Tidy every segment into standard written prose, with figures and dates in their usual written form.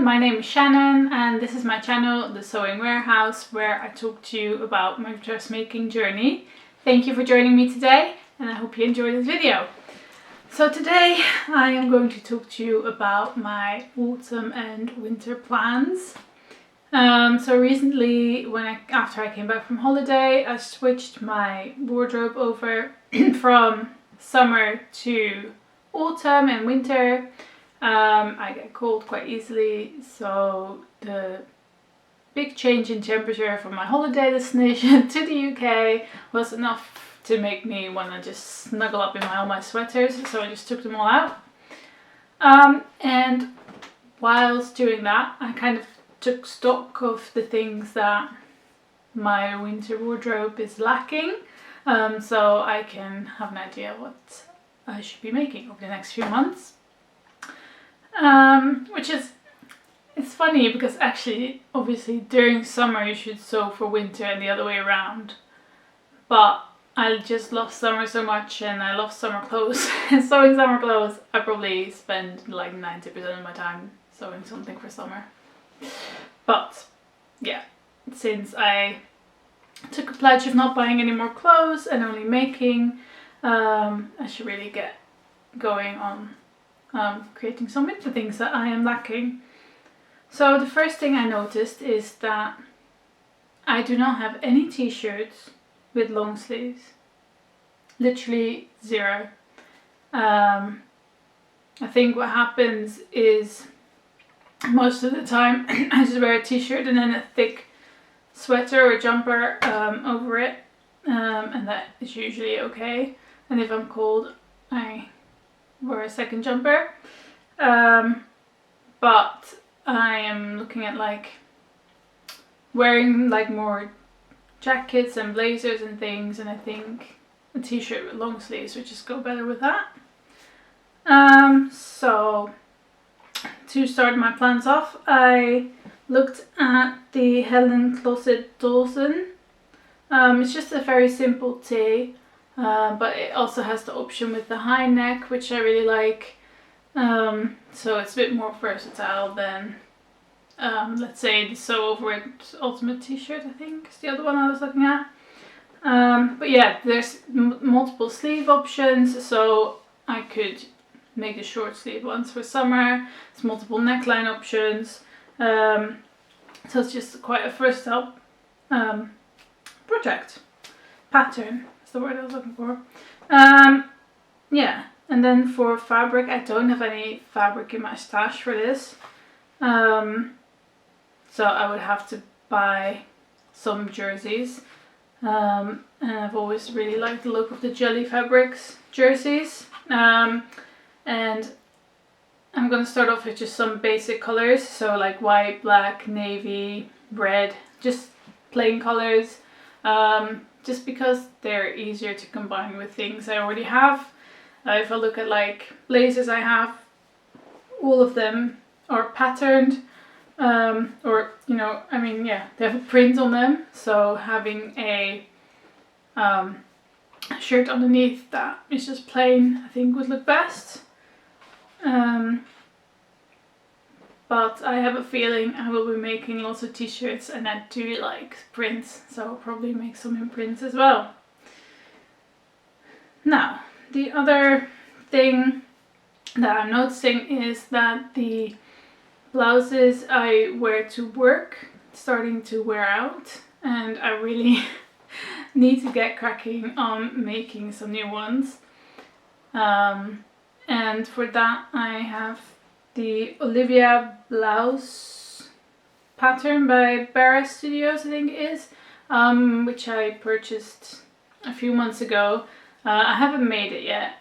my name is Shannon and this is my channel, The Sewing Warehouse, where I talk to you about my dressmaking journey. Thank you for joining me today and I hope you enjoy this video. So today I am going to talk to you about my autumn and winter plans. So recently, after I came back from holiday, I switched my wardrobe over from summer to autumn and winter. I get cold quite easily, so the big change in temperature from my holiday destination to the UK was enough to make me want to just snuggle up in all my sweaters, so I just took them all out. And whilst doing that, I kind of took stock of the things that my winter wardrobe is lacking, so I can have an idea what I should be making over the next few months. It's funny because actually, obviously during summer you should sew for winter and the other way around. But I just love summer so much and I love summer clothes. And sewing summer clothes, I probably spend like 90% of my time sewing something for summer. But yeah, since I took a pledge of not buying any more clothes and only making, I should really get going on creating some winter things that I am lacking. So the first thing I noticed is that I do not have any t-shirts with long sleeves. Literally zero. I think what happens is most of the time I just wear a t-shirt and then a thick sweater or jumper over it, and that is usually okay. And if I'm cold, I wear a second jumper, but I am looking at like wearing like more jackets and blazers and things, and I think a t-shirt with long sleeves would just go better with that. So to start my plans off, I looked at the Helen Closet Dawson. It's just a very simple tee. But it also has the option with the high neck, which I really like. So it's a bit more versatile than, let's say, the Sew Over It Ultimate t-shirt, I think is the other one I was looking at. But yeah, there's multiple sleeve options, so I could make the short sleeve ones for summer. There's multiple neckline options. So it's just quite a versatile pattern. The word I was looking for. Yeah, and then for fabric, I don't have any fabric in my stash for this, so I would have to buy some jerseys, and I've always really liked the look of the Jelly Fabrics jerseys, and I'm gonna start off with just some basic colors, so like white, black, navy, red, just plain colors. Just because they're easier to combine with things I already have. If I look at like blazers I have, all of them are patterned, or they have a print on them, so having a shirt underneath that is just plain I think would look best. But I have a feeling I will be making lots of t-shirts and I do like prints, so I'll probably make some in prints as well. Now, the other thing that I'm noticing is that the blouses I wear to work are starting to wear out, and I really need to get cracking on making some new ones. And for that I have the Olivia blouse pattern by Barra Studios, I think it is, which I purchased a few months ago. I haven't made it yet,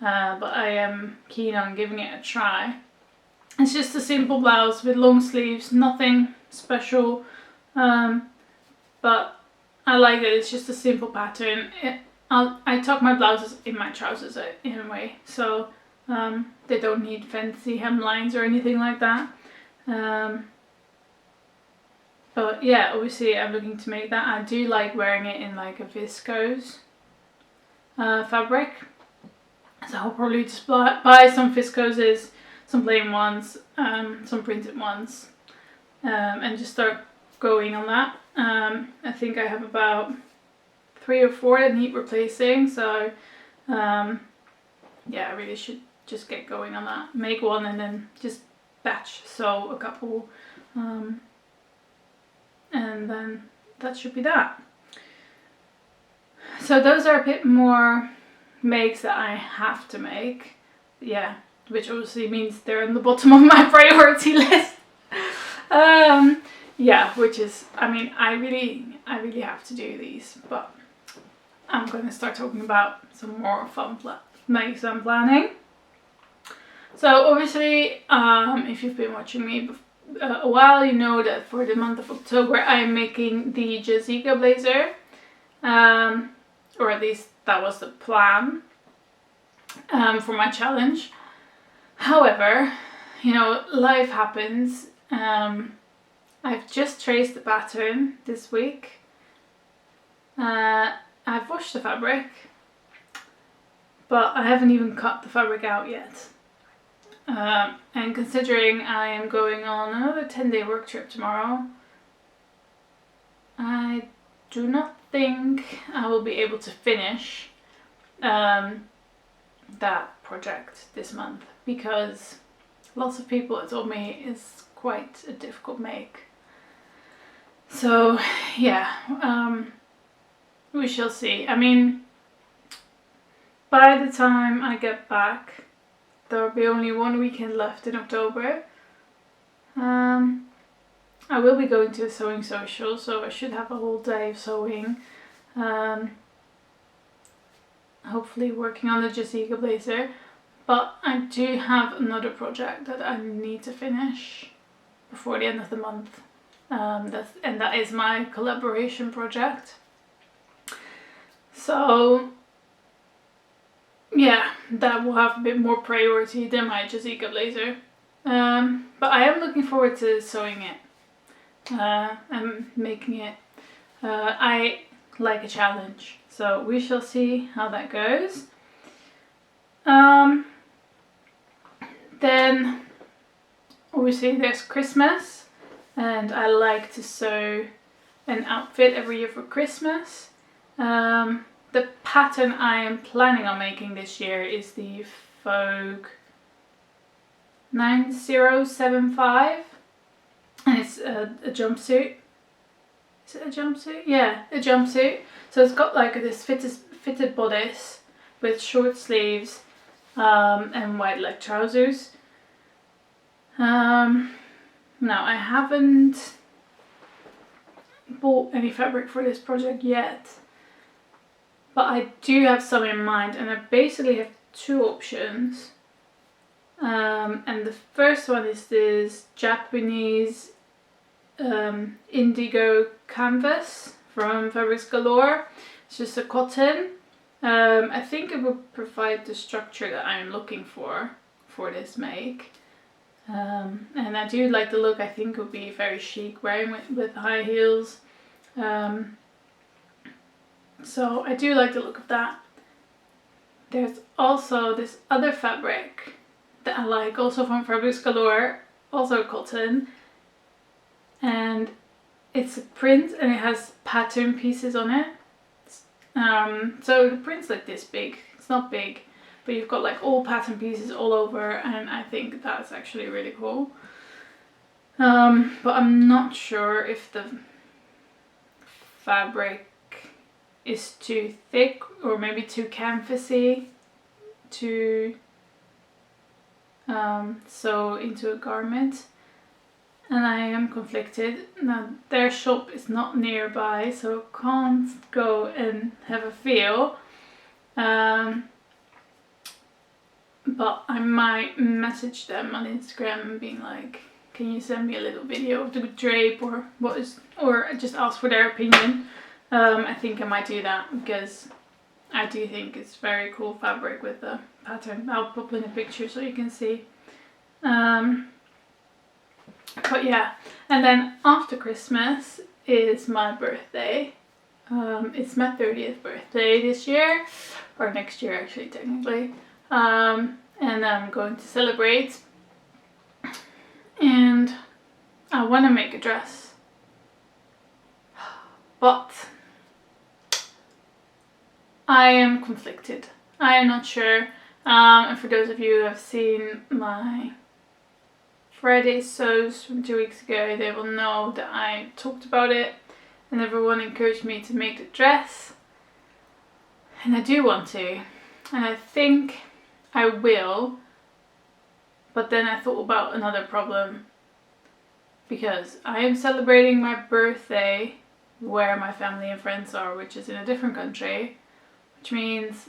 but I am keen on giving it a try. It's just a simple blouse with long sleeves, nothing special, but I like it. It's just a simple pattern. I tuck my blouses in my trousers anyway, so they don't need fancy hemlines or anything like that. But yeah, obviously I'm looking to make that. I do like wearing it in like a viscose fabric, so I'll probably just buy some viscoses some plain ones, some printed ones, and just start going on that. I think I have about 3 or 4 that need replacing, so yeah, I really should just get going on that. Make one and then just batch sew a couple, and then that should be that. So those are a bit more makes that I have to make, yeah, which obviously means they're on the bottom of my priority list. Yeah, which is, I mean, I really have to do these, but I'm going to start talking about some more fun makes I'm planning. So obviously, if you've been watching me a while, you know that for the month of October I'm making the Jazika blazer, or at least that was the plan for my challenge. However, you know, life happens. I've just traced the pattern this week. I've washed the fabric, but I haven't even cut the fabric out yet. And considering I am going on another 10-day work trip tomorrow, I do not think I will be able to finish that project this month, because lots of people have told me it's quite a difficult make. So yeah, we shall see. I mean, by the time I get back, there will be only 1 weekend left in October. I will be going to a sewing social, so I should have a whole day of sewing. Hopefully working on the Jazika blazer. But I do have another project that I need to finish before the end of the month. That is my collaboration project. So yeah, that will have a bit more priority than my Jazika blazer. But I am looking forward to sewing it and making it. I like a challenge, so we shall see how that goes. Then obviously there's Christmas, and I like to sew an outfit every year for Christmas. The pattern I am planning on making this year is the Vogue 9075, and it's a jumpsuit. Is it a jumpsuit? Yeah, a jumpsuit. So it's got like this fitted bodice with short sleeves and white leg trousers. Now I haven't bought any fabric for this project yet, but I do have some in mind, and I basically have 2 options. And the first one is this Japanese indigo canvas from Fabrics Galore. It's just a cotton. I think it will provide the structure that I'm looking for this make. And I do like the look. I think it would be very chic wearing with high heels. So I do like the look of that. There's also this other fabric that I like, also from Fabrics Galore, also cotton. And it's a print and it has pattern pieces on it. So the print's like this big. It's not big, but you've got like all pattern pieces all over, and I think that's actually really cool. But I'm not sure if the fabric is too thick or maybe too canvasy to sew into a garment, and I am conflicted. Now their shop is not nearby, so I can't go and have a feel, but I might message them on Instagram and being like, can you send me a little video of the drape or or just ask for their opinion. I think I might do that, because I do think it's very cool fabric with the pattern. I'll pop in a picture so you can see. But yeah, and then after Christmas is my birthday. It's my 30th birthday this year, or next year actually technically. And I'm going to celebrate and I want to make a dress, but I am conflicted. I am not sure. And for those of you who have seen my Friday sews from 2 weeks ago, they will know that I talked about it and everyone encouraged me to make the dress. And I do want to. And I think I will. But then I thought about another problem. Because I am celebrating my birthday where my family and friends are, which is in a different country. Which means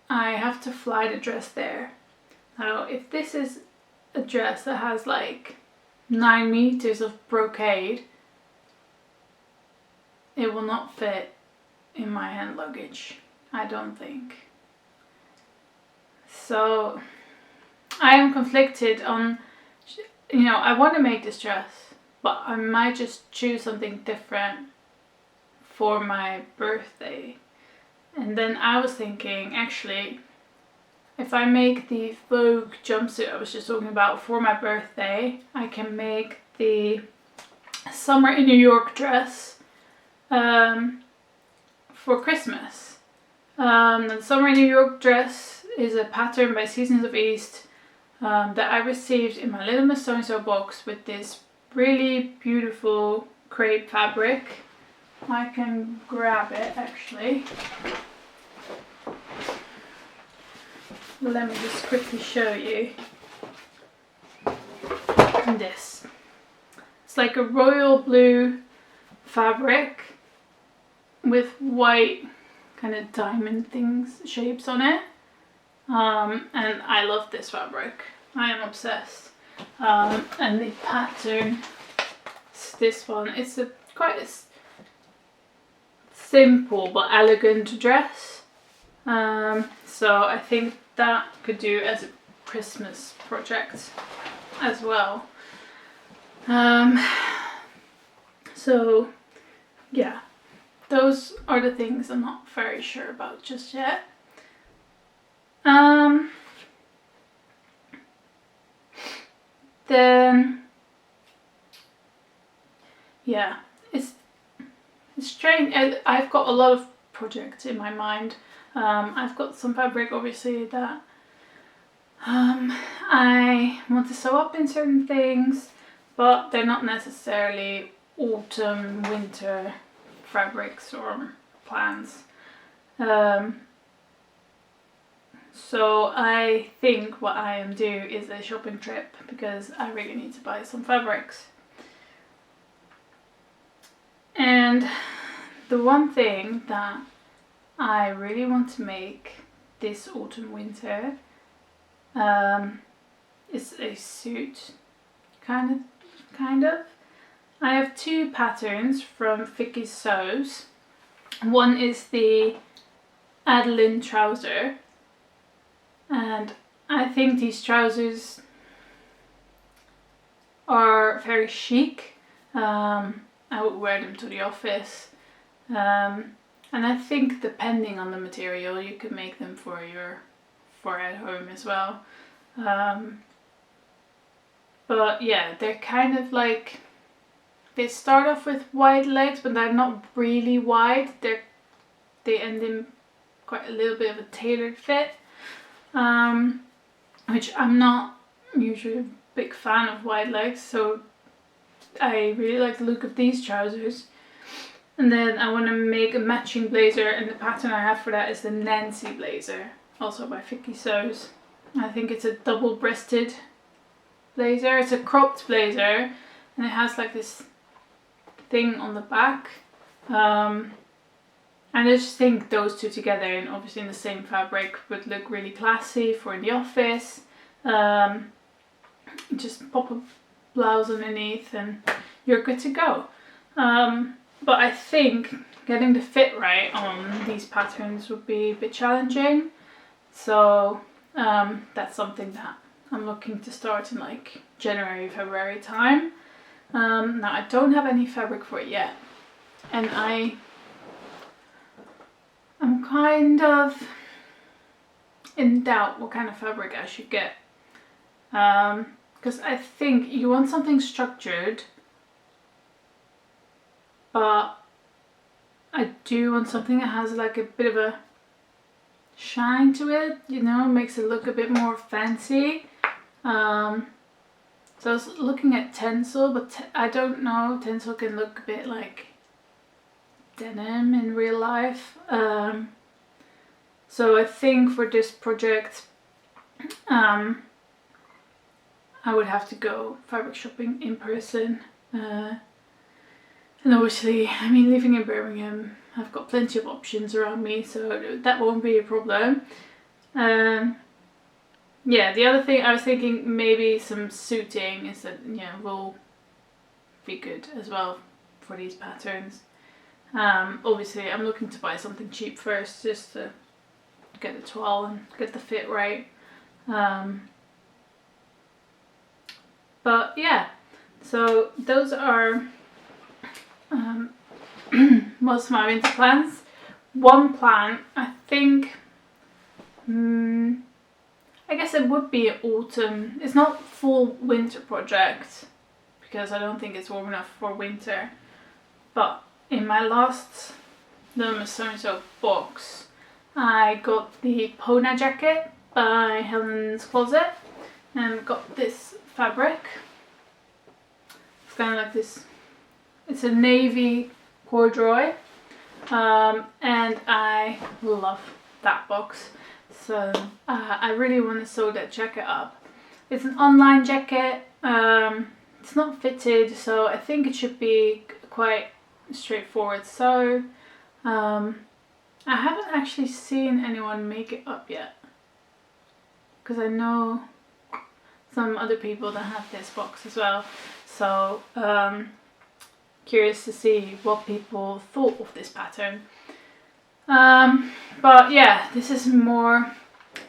I have to fly the dress there. Now, if this is a dress that has like 9 meters of brocade, it will not fit in my hand luggage, I don't think. So I am conflicted on, I want to make this dress, but I might just choose something different for my birthday. And then I was thinking, actually, if I make the Vogue jumpsuit I was just talking about for my birthday, I can make the Summer in New York dress for Christmas. The Summer in New York dress is a pattern by Seasons of East that I received in my Little Miss So-and-so box with this really beautiful crepe fabric. I can grab it actually. Let me just quickly show you this. It's like a royal blue fabric with white kind of diamond shapes on it. And I love this fabric. I am obsessed. And the pattern is this one. It's quite a simple but elegant dress. So I think that could do as a Christmas project as well. So yeah, those are the things I'm not very sure about just yet. Then yeah, it's strange. I've got a lot of projects in my mind. I've got some fabric obviously that I want to sew up in certain things, but they're not necessarily autumn, winter fabrics or plans. So I think what I am due is a shopping trip because I really need to buy some fabrics. And the one thing that I really want to make this autumn winter is a suit, kind of. I have two patterns from Vicky Sews. One is the Adeline trouser, and I think these trousers are very chic. I would wear them to the office. And I think depending on the material you could make them for at home as well. But yeah, they're kind of like, they start off with wide legs but they're not really wide. They end in quite a little bit of a tailored fit, which I'm not usually a big fan of wide legs, so I really like the look of these trousers. And then I want to make a matching blazer, and the pattern I have for that is the Nancy blazer, also by Vicky Sews. I think it's a double-breasted blazer. It's a cropped blazer, and it has like this thing on the back. And I just think those two together, and obviously in the same fabric, would look really classy for in the office. Just pop a blouse underneath and you're good to go. But I think getting the fit right on these patterns would be a bit challenging. So that's something that I'm looking to start in like January, February time. Now I don't have any fabric for it yet, and I'm kind of in doubt what kind of fabric I should get. Because because I think you want something structured, but I do want something that has like a bit of a shine to it, you know, makes it look a bit more fancy. So I was looking at Tencel, but I don't know, Tencel can look a bit like denim in real life. So I think for this project I would have to go fabric shopping in person. And obviously, I mean, living in Birmingham, I've got plenty of options around me, so that won't be a problem. Yeah, the other thing I was thinking, maybe some suiting is that, yeah, will be good as well for these patterns. Obviously, I'm looking to buy something cheap first, just to get the toile and get the fit right. But yeah, so those are most of my winter plans. One plan, I think, I guess it would be autumn. It's not full winter project because I don't think it's warm enough for winter. But in my last Luma So box, I got the Pona jacket by Helen's Closet and got this fabric. It's kind of like this. It's a navy corduroy, and I love that box. So I really want to sew that jacket up. It's an online jacket. It's not fitted, so I think it should be quite straightforward. So I haven't actually seen anyone make it up yet, because I know some other people that have this box as well. So curious to see what people thought of this pattern. But yeah, this is more,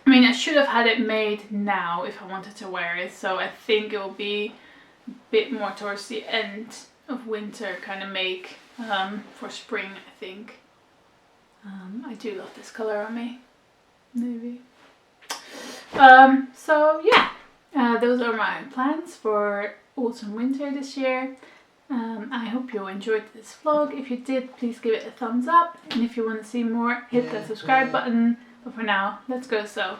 I mean, I should have had it made now if I wanted to wear it, so I think it will be a bit more towards the end of winter kind of make, for spring, I think. I do love this color on me, maybe. So yeah, those are my plans for autumn winter this year. I hope you enjoyed this vlog. If you did, please give it a thumbs up, and if you want to see more, hit that subscribe button. But for now, let's go sew.